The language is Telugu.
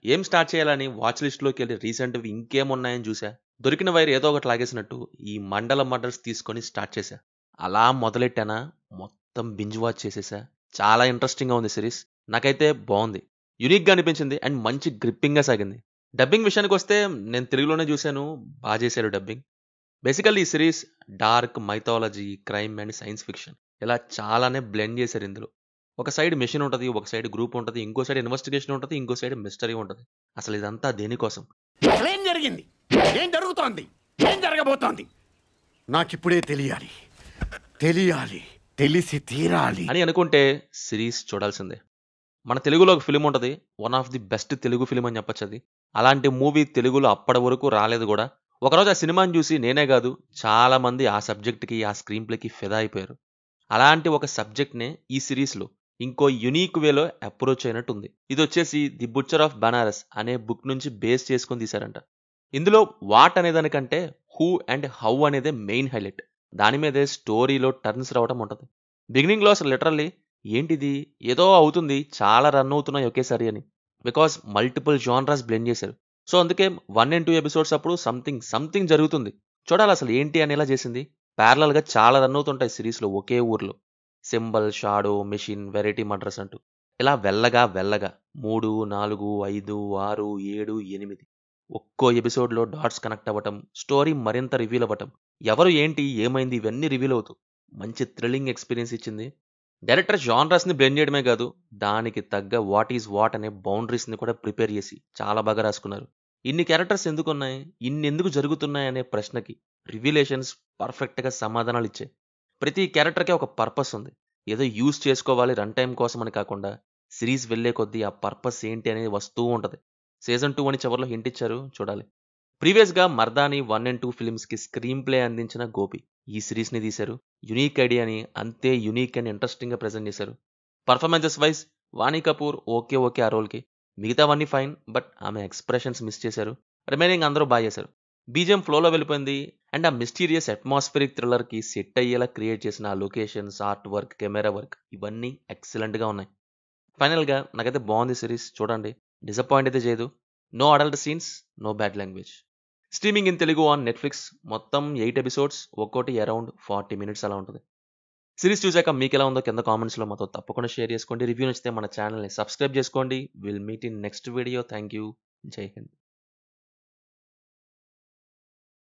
ఏం స్టార్ట్ చేయాలని వాచ్ లిస్ట్‌లోకి వెళ్లి రీసెంట్‌వి ఇంకేమున్నాయని చూసా. దొరికిన వైర్ ఏదో ఒకటి లాగేసినట్టు ఈ మండల మర్డర్స్ తీసుకొని స్టార్ట్ చేశా. అలా మొదలెట్టానా మొత్తం బింజ్ వాచ్ చేసేసా. చాలా ఇంట్రెస్టింగ్‌గా ఉంది సిరీస్. నాకైతే బావుంది. యూనిక్‌గా అనిపించింది అండ్ మంచి గ్రిప్పింగ్‌గా సాగింది. డబ్బింగ్ విషయానికొస్తే నేను తెలుగులోనే చూసాను. చేశారు డబ్బింగ్. బేసికల్లీ ఈ series dark, mythology, crime and science fiction ఇలా చాలానే బ్లెండ్ చేశారు ఇందులో. ఒక సైడ్ మెషిన్ ఉంటది, ఒక సైడ్ గ్రూప్ ఉంటది, ఇంకో సైడ్ ఇన్వెస్టిగేషన్ ఉంటది, ఇంకో సైడ్ మిస్టరీ ఉంటది. అసలు ఇదంతా దేనికోసం? ఏం జరిగింది? ఏం జరుగుతోంది? ఏం జరగబోతోంది? నాకిప్పుడే తెలియాలి. తెలియాలి. తెలిసి తీరాలి అని అనుకుంటే సిరీస్ చూడాల్సిందే. మన తెలుగులో ఒక ఫిల్మ్ ఉంటది. One of the best Telugu film అని చెప్పొచ్చు అది. అలాంటి మూవీ తెలుగులో అప్పటి వరకు రాలేదు గూడా. ఒకరోజు ఆ సినిమాని చూసి నేనే గాదు, చాలా మంది ఆ సబ్జెక్ట్‌కి, ఆ స్క్రీన్ ప్లేకి ఫిదా అయిపోయారు. అలాంటి ఒక సబ్జెక్ట్‌నే ఈ సిరీస్‌లో ఇంకో యూనిక్ వేలో అప్రోచ్ అయినట్టుంది. ఇదొచ్చేసి 'ది బుచ్చర్ ఆఫ్ బనారస్' అనే బుక్ నుంచి బేస్ చేసుకొని తీశారంట. ఇందులో వాట్ అనే దానికంటే హూ అండ్ హౌ అనేదే మెయిన్ హైలైట్. దాని మీదే స్టోరీలో టర్న్స్ రావటం ఉంటది. బిగినింగ్‌లో అసలు లిటరల్లీ ఏంటిది? ఏదో అవుతుంది. చాలా రన్ అవుతున్నాయి ఒకేసారి అని. బికాజ్ మల్టిపుల్ జానరాస్ బ్లెండ్ చేశారు. సో అందుకే 1 అండ్ 2 ఎపిసోడ్స్ అప్పుడు సంథింగ్ జరుగుతుంది. చూడాలసలు ఏంటి అనేలా చేసింది. ప్యారలల్‌గా చాలా రన్ అవుతుంటాయి సిరీస్‌లో ఒకే ఊర్లో. Symbol, shadow, machine, variety murders అంటూ. ఇలా వెళ్ళగా 3, 4, 5, 6, 7, 8 ఒక్కో ఎపిసోడ్‌లో డాట్స్ కనెక్ట్ అవ్వటం, స్టోరీ మరింత రివీల్ అవ్వటం, ఎవరు ఏంటి, ఏమైంది ఇవన్నీ రివీల్ అవుతూ మంచి థ్రిల్లింగ్ ఎక్స్‌పీరియన్స్ ఇచ్చింది. డైరెక్టర్ జానరస్‌ని బ్లెండ్ చేయడమే కాదు, దానికి తగ్గ వాట్ ఈస్ వాట్ అనే బౌండరీస్‌ని కూడా ప్రిపేర్ చేసి చాలా బాగా రాసుకున్నారు. ఇన్ని క్యారెక్టర్స్ ఎందుకున్నాయి? ఇన్నెందుకు జరుగుతున్నాయి అనే ప్రశ్నకి రివిలేషన్స్ పర్ఫెక్ట్‌గా సమాధానాలిచ్చాయి. ప్రతి క్యారెక్టర్‌కి ఒక పర్పస్ ఉంది. ఏదో యూజ్ చేసుకోవాలి రన్ టైమ్ కోసం అని కాకుండా, సిరీస్ వెళ్ళే కొద్దీ ఆ పర్పస్ ఏంటి అనేది వస్తూ ఉంటది. సీజన్ 2 అని చివర్లో హింట్ ఇచ్చారు. చూడాలి. ప్రీవియస్‌గా 'మర్దాని 1 అండ్ 2' ఫిల్మ్స్‌కి స్క్రీన్ ప్లే అందించిన గోపి ఈ సీరీస్‌ని తీశారు. యూనిక్ ఐడియాని అంతే యూనిక్ అండ్ ఇంట్రెస్టింగ్‌గా ప్రెజెంట్ చేశారు. పర్ఫార్మెన్సెస్ వైస్ వాణి కపూర్ ఓకే ఆ రోల్‌కి. మిగతావన్నీ ఫైన్. బట్ ఆమె ఎక్స్‌ప్రెషన్స్ మిస్ చేశారు. రిమైనింగ్ అందరూ చేశారు. బీజీఎం ఫ్లోలో వెళ్ళిపోయింది. అండ్ ఆ మిస్టీరియస్ అట్మాస్ఫియరిక్ థ్రిల్లర్‌కి సెట్ అయ్యేలా క్రియేట్ చేసిన ఆ locations, art work, camera work ఇవన్నీ ఎక్సలెంట్‌గా ఉన్నాయి. ఫైనల్‌గా నాకైతే బావుంది సిరీస్. చూడండి. డిసప్పాయింట్ అయితే చేయదు. No adult scenes, no bad language. Streaming in Telugu on Netflix. మొత్తం 8 ఎపిసోడ్స్. ఒక్కోటి అరౌండ్ 40 మినిట్స్ అలా ఉంటది. సిరీస్ చూసాక మీకెలా ఉందో కింద కామెంట్స్‌లో మాతో తప్పకుండా షేర్ చేసుకోండి. రివ్యూ నచ్చితే మన ఛానెల్‌ని సబ్స్క్రైబ్ చేసుకోండి. Will meet in next video. Thank you. జై హింద్.